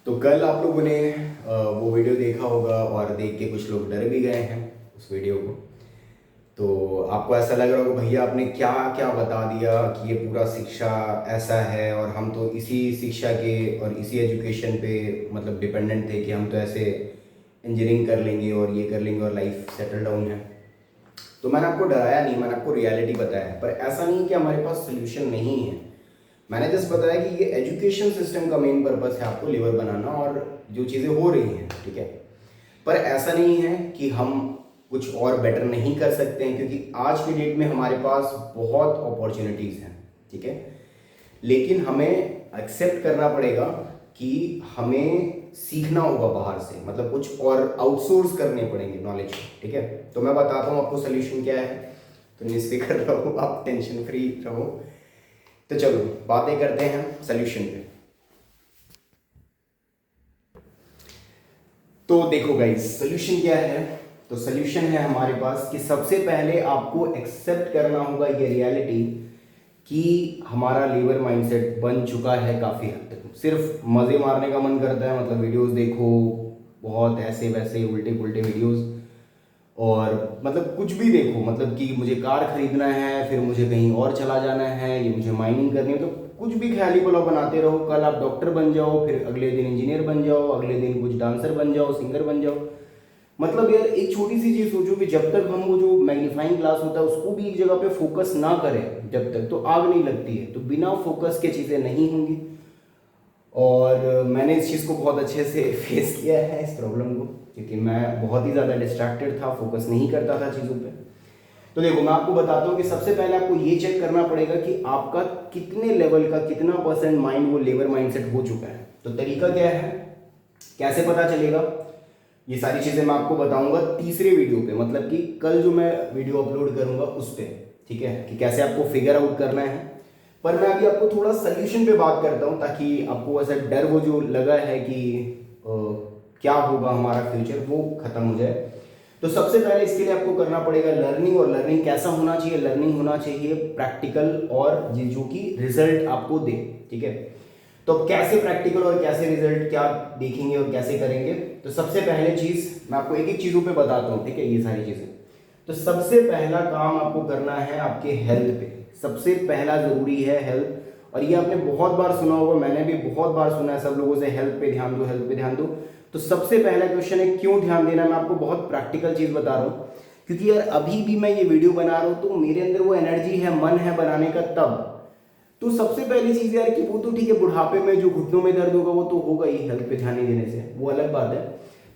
तो कल आप लोगों ने वो वीडियो देखा होगा और देख के कुछ लोग डर भी गए हैं उस वीडियो को। तो आपको ऐसा लग रहा होगा भैया आपने क्या क्या बता दिया कि ये पूरा शिक्षा ऐसा है और हम तो इसी शिक्षा के और इसी एजुकेशन पे मतलब डिपेंडेंट थे कि हम तो ऐसे इंजीनियरिंग कर लेंगे और ये कर लेंगे और लाइफ सेटल डाउन है। तो मैंने आपको डराया नहीं, मैंने आपको रियलिटी बताया, पर ऐसा नहीं कि हमारे पास सोल्यूशन नहीं है। मैंने जस्ट बताया कि ये एजुकेशन सिस्टम का मेन पर्पस है आपको लीवर बनाना और जो चीज़ें हो रही हैं, ठीक है। पर ऐसा नहीं है कि हम कुछ और बेटर नहीं कर सकते हैं, क्योंकि आज के डेट में हमारे पास बहुत अपॉर्चुनिटीज़ हैं, ठीक है। लेकिन हमें एक्सेप्ट करना पड़ेगा कि हमें सीखना होगा बाहर से, मतलब कुछ और आउटसोर्स करने पड़ेंगे नॉलेज, ठीक है। तो मैं बताता हूँ आपको सोल्यूशन क्या है, तो निश्चित रहो, आप टेंशन फ्री रहो। तो चलो बातें करते हैं सोल्यूशन पे। तो देखो गाइस, सोल्यूशन क्या है। तो सोल्यूशन है हमारे पास कि सबसे पहले आपको एक्सेप्ट करना होगा ये रियलिटी कि हमारा लीवर माइंडसेट बन चुका है काफ़ी हद तक। सिर्फ मज़े मारने का मन करता है, मतलब वीडियोस देखो बहुत ऐसे वैसे उल्टे पुल्टे वीडियोस, और मतलब कुछ भी देखो, मतलब कि मुझे कार खरीदना है, फिर मुझे कहीं और चला जाना है, ये मुझे माइनिंग करनी है, तो कुछ भी ख्याली पुलाव बनाते रहो। कल आप डॉक्टर बन जाओ, फिर अगले दिन इंजीनियर बन जाओ, अगले दिन कुछ डांसर बन जाओ, सिंगर बन जाओ। मतलब यार एक छोटी सी चीज़ सोचो कि जब तक हम वो जो मैग्नीफाइंग ग्लास होता है उसको भी एक जगह पे फोकस ना करें जब तक, तो आग नहीं लगती है। तो बिना फोकस के चीज़ें नहीं होंगी। और मैंने इस चीज़ को बहुत अच्छे से फेस किया है, इस प्रॉब्लम को, क्योंकि मैं बहुत ही ज़्यादा डिस्ट्रैक्टेड था, फोकस नहीं करता था चीज़ों पे। तो देखो मैं आपको बताता हूँ कि सबसे पहले आपको ये चेक करना पड़ेगा कि आपका कितने लेवल का, कितना परसेंट माइंड वो लेवर माइंडसेट हो चुका है। तो तरीका क्या है, कैसे पता चलेगा, ये सारी चीज़ें मैं आपको बताऊंगा तीसरे वीडियो पे, मतलब कि कल जो मैं वीडियो अपलोड करूंगा उस पर, ठीक है, कि कैसे आपको फिगर आउट करना है। पर मैं अभी आपको थोड़ा सोल्यूशन पे बात करता हूँ, ताकि आपको ऐसा डर वो जो लगा है कि अ, क्या होगा हमारा फ्यूचर, वो खत्म हो जाए। तो सबसे पहले इसके लिए आपको करना पड़ेगा लर्निंग। और लर्निंग कैसा होना चाहिए, लर्निंग होना चाहिए प्रैक्टिकल और जो कि रिजल्ट आपको दे, ठीक है। तो कैसे प्रैक्टिकल और कैसे रिजल्ट क्या देखेंगे और कैसे करेंगे। तो सबसे पहले चीज मैं आपको एक एक चीजों पे बताता हूँ, ठीक है, ये सारी चीजें। तो सबसे पहला काम आपको करना है आपके हेल्थ पे। सबसे पहला जरूरी है हेल्थ। और ये आपने बहुत बार सुना होगा, मैंने भी बहुत बार सुना है सब लोगों से, हेल्थ पे ध्यान दो, हेल्थ पे ध्यान दो। तो सबसे पहला क्वेश्चन है क्यों ध्यान देना। मैं आपको बहुत प्रैक्टिकल चीज बता रहा हूँ, क्योंकि यार अभी भी मैं ये वीडियो बना रहा हूँ तो मेरे अंदर वो एनर्जी है, मन है बनाने का तब। तो सबसे पहली चीज यार कि वो तो ठीक है, बुढ़ापे में जो घुटनों में दर्द होगा वो तो होगा ही, हेल्थ पे ध्यान नहीं देने से, वो अलग बात है।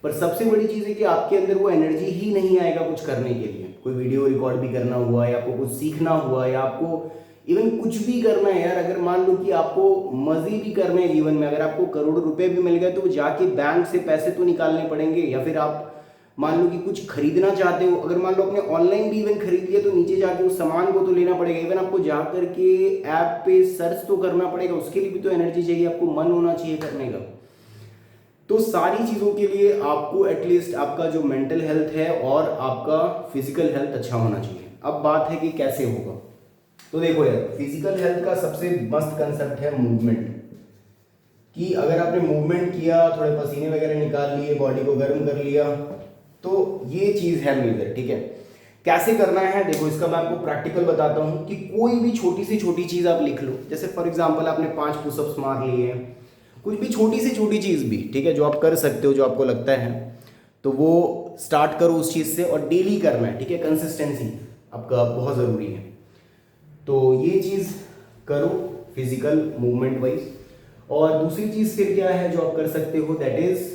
पर सबसे बड़ी चीज है कि आपके अंदर वो एनर्जी ही नहीं आएगा कुछ करने के लिए। कोई वीडियो रिकॉर्ड भी करना हुआ, या आपको कुछ सीखना हुआ, या आपको इवन कुछ भी करना है यार। अगर मान लो कि आपको मजे भी करने हैं जीवन में, अगर आपको करोड़ों रुपए भी मिल गए तो जाके बैंक से पैसे तो निकालने पड़ेंगे। या फिर आप मान लो कि कुछ खरीदना चाहते हो, अगर मान लो आपने ऑनलाइन भी इवन खरीद लिया तो नीचे जाके उस सामान को तो लेना पड़ेगा, इवन आपको जा करके ऐप पे सर्च तो करना पड़ेगा, उसके लिए भी तो एनर्जी चाहिए, आपको मन होना चाहिए करने का। तो सारी चीज़ों के लिए आपको एटलीस्ट आपका जो मेंटल हेल्थ है और आपका फिजिकल हेल्थ अच्छा होना चाहिए। अब बात है कि कैसे होगा। तो देखो यार, फिजिकल हेल्थ का सबसे मस्त कंसेप्ट है मूवमेंट। कि अगर आपने मूवमेंट किया, थोड़े पसीने वगैरह निकाल लिए, बॉडी को गर्म कर लिया, तो ये चीज़ है मेजर, ठीक है। कैसे करना है देखो, इसका मैं आपको प्रैक्टिकल बताता हूँ कि कोई भी छोटी से छोटी चीज़ आप लिख लो। जैसे फॉर एग्जांपल आपने 5 पुशअप्स मार लिए हैं, कुछ भी छोटी से छोटी चीज़ भी, ठीक है, जो आप कर सकते हो, जो आपको लगता है, तो वो स्टार्ट करो उस चीज़ से, और डेली करना है, ठीक है। कंसिस्टेंसी आपका बहुत ज़रूरी है। तो ये चीज़ करो फिजिकल मूवमेंट वाइज। और दूसरी चीज़ फिर क्या है जो आप कर सकते हो, दैट इज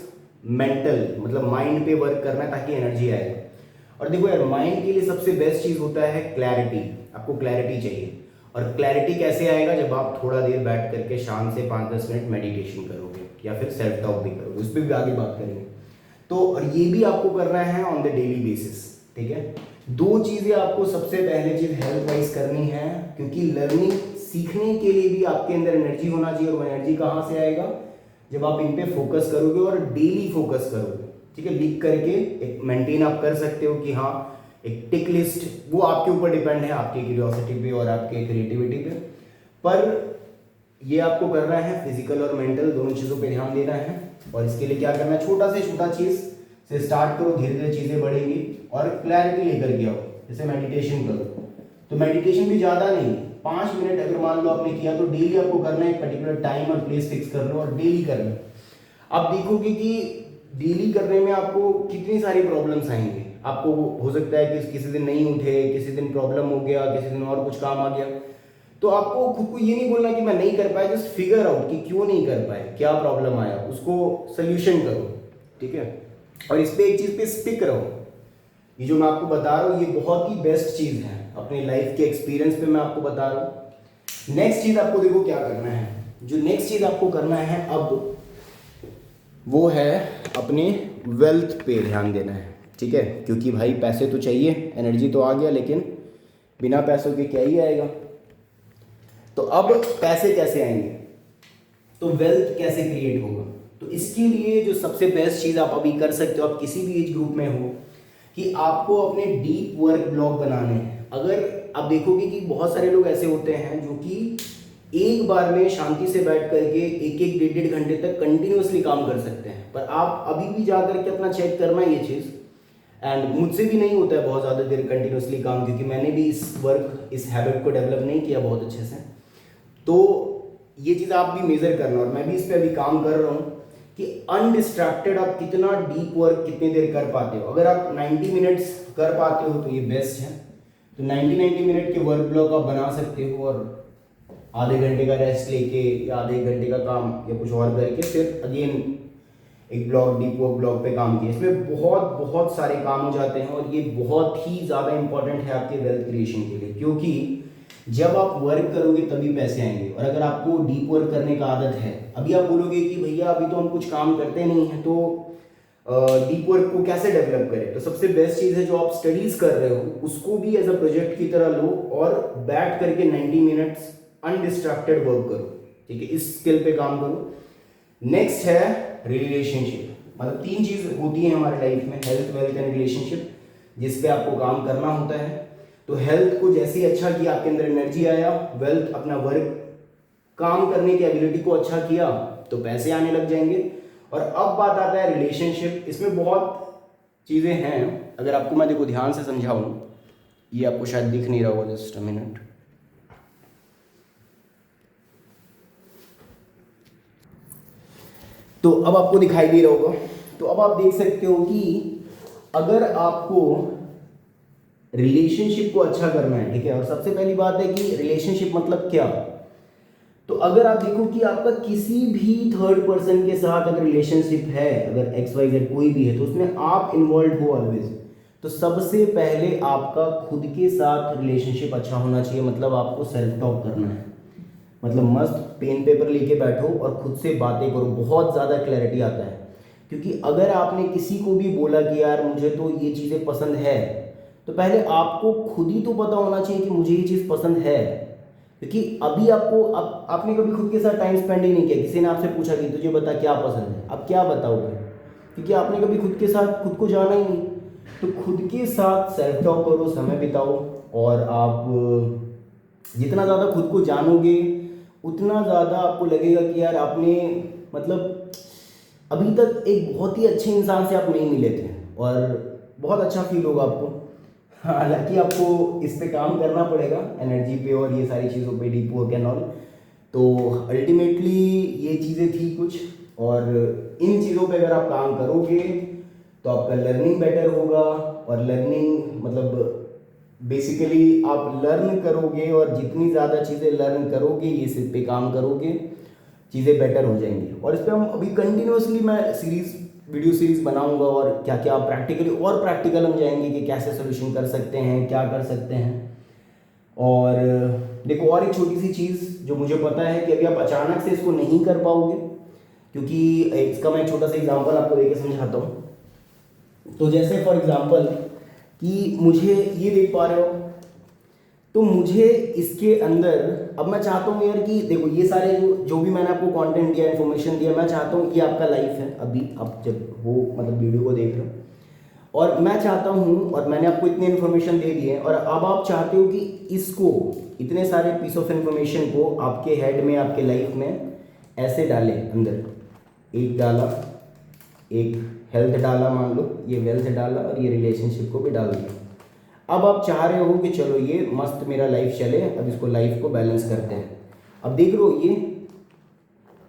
मेंटल, मतलब माइंड पे वर्क करना है ताकि एनर्जी आए। और देखो यार, माइंड के लिए सबसे बेस्ट चीज़ होता है क्लैरिटी। आपको क्लैरिटी चाहिए। और क्लैरिटी कैसे आएगा, जब आप थोड़ा देर बैठ करके शाम से 5-10 मिनट मेडिटेशन करोगे, या फिर सेल्फ टॉक भी करोगे, उस पर भी आगे बात करेंगे। तो और ये भी आपको करना है ऑन द डेली बेसिस, ठीक है। दो चीजें आपको सबसे पहले चीज हेल्थ वाइज करनी है, क्योंकि लर्निंग सीखने के लिए भी आपके अंदर एनर्जी होना चाहिए। और वो एनर्जी कहाँ से आएगा, जब आप इन पे फोकस करोगे और डेली फोकस करोगे, ठीक है। लिख करके एक मेंटेन आप कर सकते हो कि हाँ, एक टिक लिस्ट, वो आपके ऊपर डिपेंड है, आपकी क्यूरियोसिटी पे और आपके क्रिएटिविटी पे। पर ये आपको करना है, फिजिकल और मेंटल दोनों चीज़ों पे ध्यान देना है। और इसके लिए क्या करना है, छोटा से छोटा चीज़ से स्टार्ट करो, धीरे धीरे चीज़ें बढ़ेंगी और क्लैरिटी लेकर के आओ। जैसे मेडिटेशन करो, तो मेडिटेशन भी ज़्यादा नहीं, 5 मिनट अगर मान लो आपने किया तो डेली आपको करना है, एक पर्टिकुलर टाइम और प्लेस फिक्स कर लो और डेली करना। आप देखोगे कि डेली करने में आपको कितनी सारी प्रॉब्लम्स आएंगे। आपको हो सकता है कि किसी दिन नहीं उठे, किसी दिन प्रॉब्लम हो गया, किसी दिन और कुछ काम आ गया, तो आपको खुद को ये नहीं बोलना कि मैं नहीं कर पाया, जस्ट फिगर आउट कि क्यों नहीं कर पाए, क्या प्रॉब्लम आया, उसको सोल्यूशन करो, ठीक है। और इस पे एक चीज़ पे स्टिक रहो। ये जो मैं आपको बता रहा हूँ ये बहुत ही बेस्ट चीज़ है, अपने लाइफ के एक्सपीरियंस पे मैं आपको बता रहा हूँ। नेक्स्ट चीज़ आपको देखो क्या करना है, जो नेक्स्ट चीज़ आपको करना है अब वो है अपने वेल्थ पे ध्यान देना है, ठीक है। क्योंकि भाई पैसे तो चाहिए, एनर्जी तो आ गया, लेकिन बिना पैसों के क्या ही आएगा। तो अब पैसे कैसे आएंगे, तो वेल्थ कैसे क्रिएट होगा, तो इसके लिए जो सबसे बेस्ट चीज़ आप अभी कर सकते हो, आप किसी भी एज ग्रुप में हो, कि आपको अपने डीप वर्क ब्लॉक बनाने हैं। अगर आप देखोगे कि बहुत सारे लोग ऐसे होते हैं जो कि एक बार में शांति से बैठ करके एक एक डेढ़ डेढ़ घंटे तक कंटिन्यूअसली काम कर सकते हैं, पर आप अभी भी जा करके अपना चेक करना ये चीज़। एंड मुझसे भी नहीं होता है बहुत ज़्यादा देर कंटिन्यूअसली काम, क्योंकि मैंने भी इस हैबिट को डेवलप नहीं किया बहुत अच्छे से। तो ये चीज़ आप भी मेजर करना, और मैं भी इस पर अभी काम कर रहा हूँ कि अनडिस्ट्रैक्टेड आप कितना डीप वर्क कितनी देर कर पाते हो। अगर आप 90 मिनट्स कर पाते हो तो ये बेस्ट है। तो 90 मिनट के वर्क ब्लॉक आप बना सकते हो, और आधे घंटे का रेस्ट लेके या आधे घंटे का काम या कुछ और करके फिर अगेन एक ब्लॉक डीप वर्क ब्लॉक पे काम किया। इसमें बहुत बहुत सारे काम हो जाते हैं, और ये बहुत ही ज़्यादा इंपॉर्टेंट है आपके वेल्थ क्रिएशन के लिए, क्योंकि जब आप वर्क करोगे तभी पैसे आएंगे। और अगर आपको डीप वर्क करने का आदत है, अभी आप बोलोगे कि भैया अभी तो हम कुछ काम करते नहीं हैं, तो डीप वर्क को कैसे डेवलप करें, तो सबसे बेस्ट चीज़ है जो आप स्टडीज़ कर रहे हो उसको भी एज अ प्रोजेक्ट की तरह लो और बैठ करके 90 मिनट्स अनडिस्ट्रैक्टेड वर्क करो, ठीक है। इस स्किल पे काम करो। नेक्स्ट है रिलेशनशिप। मतलब 3 चीज़ होती है हमारे लाइफ में, हेल्थ, वेल्थ एंड रिलेशनशिप, जिस पे आपको काम करना होता है। तो हेल्थ को जैसे ही अच्छा किया, आपके अंदर एनर्जी आया, वेल्थ अपना वर्क काम करने की एबिलिटी को अच्छा किया तो पैसे आने लग जाएंगे। और अब बात आता है रिलेशनशिप। इसमें बहुत चीज़ें हैं, अगर आपको मैं देखो ध्यान से समझाऊं, ये आपको शायद दिख नहीं रहा होगा, जस्ट अ मिनट। तो अब आपको दिखाई दे रहा होगा। तो अब आप देख सकते हो कि अगर आपको रिलेशनशिप को अच्छा करना है, ठीक है, और सबसे पहली बात है कि रिलेशनशिप मतलब क्या। तो अगर आप देखो कि आपका किसी भी थर्ड पर्सन के साथ अगर रिलेशनशिप है, अगर XYZ कोई भी है, तो उसमें आप इन्वॉल्व हो ऑलवेज, तो सबसे पहले आपका खुद के साथ रिलेशनशिप अच्छा होना चाहिए। मतलब आपको सेल्फ टॉक करना है, मतलब मस्त पेन पेपर लेके बैठो और खुद से बातें करो, बहुत ज़्यादा क्लैरिटी आता है। क्योंकि अगर आपने किसी को भी बोला कि यार मुझे तो ये चीज़ें पसंद है, तो पहले आपको खुद ही तो पता होना चाहिए कि मुझे ये चीज़ पसंद है। क्योंकि अभी आपने कभी खुद के साथ टाइम स्पेंड ही नहीं किया, किसी ने आपसे पूछा कि तुझे बता क्या पसंद है, अब क्या बताओगे, क्योंकि आपने कभी खुद के साथ खुद को जाना ही नहीं। तो खुद के साथ सेल्फ टॉक करो, समय बिताओ, और आप जितना ज़्यादा खुद को जानोगे उतना ज़्यादा आपको लगेगा कि यार आपने मतलब अभी तक एक बहुत ही अच्छे इंसान से आप नहीं मिले थे, और बहुत अच्छा फील होगा आपको। हालांकि आपको इस पे काम करना पड़ेगा, एनर्जी पे और ये सारी चीज़ों पे, डीप वर्क एंड ऑल। तो अल्टीमेटली ये चीज़ें थी कुछ, और इन चीज़ों पे अगर आप काम करोगे तो आपका लर्निंग बेटर होगा। और लर्निंग मतलब बेसिकली आप लर्न करोगे, और जितनी ज़्यादा चीज़ें लर्न करोगे, ये सिर्फ पे काम करोगे, चीज़ें बेटर हो जाएंगी। और इस पर हम अभी कंटिन्यूसली मैं वीडियो सीरीज़ बनाऊंगा, और क्या क्या प्रैक्टिकल हम जाएंगे कि कैसे सोल्यूशन कर सकते हैं, क्या कर सकते हैं। और देखो और एक छोटी सी चीज़ जो मुझे पता है कि अभी आप अचानक से इसको नहीं कर पाओगे, क्योंकि इसका मैं एक छोटा सा एग्जांपल आपको देके समझाता हूँ। तो जैसे फॉर एग्जांपल कि मुझे ये देख पा रहे हो, तो मुझे इसके अंदर अब मैं चाहता हूँ यार कि देखो ये सारे जो भी मैंने आपको कंटेंट दिया, इन्फॉर्मेशन दिया, मैं चाहता हूँ ये आपका लाइफ है अभी आप जब वो मतलब वीडियो को देख रहे हो, और मैं चाहता हूँ, और मैंने आपको इतनी इन्फॉर्मेशन दे दी है, और अब आप चाहते हो कि इसको, इतने सारे पीस ऑफ इन्फॉर्मेशन को आपके हेड में, आपके लाइफ में ऐसे डालें अंदर। एक डाला, एक हेल्थ डाला, मान लो ये वेल्थ डाला, और ये रिलेशनशिप को भी डाल दिया। अब आप चाह रहे हो कि चलो ये मस्त मेरा लाइफ चले, अब इसको लाइफ को बैलेंस करते हैं। अब देख लो ये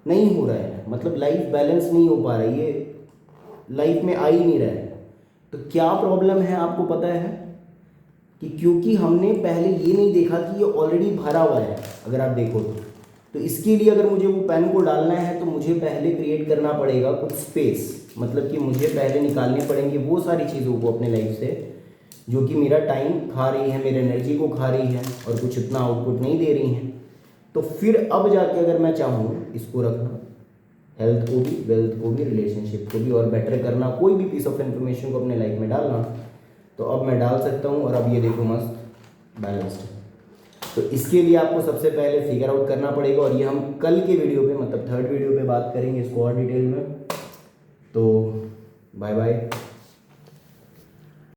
नहीं हो रहा है, मतलब लाइफ बैलेंस नहीं हो पा रहा है, ये लाइफ में आ ही नहीं रहा है। तो क्या प्रॉब्लम है आपको पता है? कि क्योंकि हमने पहले ये नहीं देखा कि ये ऑलरेडी भरा हुआ है। अगर आप देखो तो इसके लिए अगर मुझे वो पेन को डालना है तो मुझे पहले क्रिएट करना पड़ेगा कुछ स्पेस, मतलब कि मुझे पहले निकालने पड़ेंगे वो सारी चीज़ों को अपने लाइफ से जो कि मेरा टाइम खा रही है, मेरे एनर्जी को खा रही है और कुछ इतना आउटपुट नहीं दे रही हैं। तो फिर अब जाके अगर मैं चाहूँ इसको रखना, हेल्थ को भी, वेल्थ को भी, रिलेशनशिप को भी, और बेटर करना, कोई भी पीस ऑफ इन्फॉर्मेशन को अपने लाइफ में डालना, तो अब मैं डाल सकता हूँ। और अब ये देखो मस्त बैलेंस्ड। तो इसके लिए आपको सबसे पहले फिगर आउट करना पड़ेगा, और ये हम कल के वीडियो पे, मतलब थर्ड वीडियो पे बात करेंगे इसको और डिटेल में। तो बाय बाय।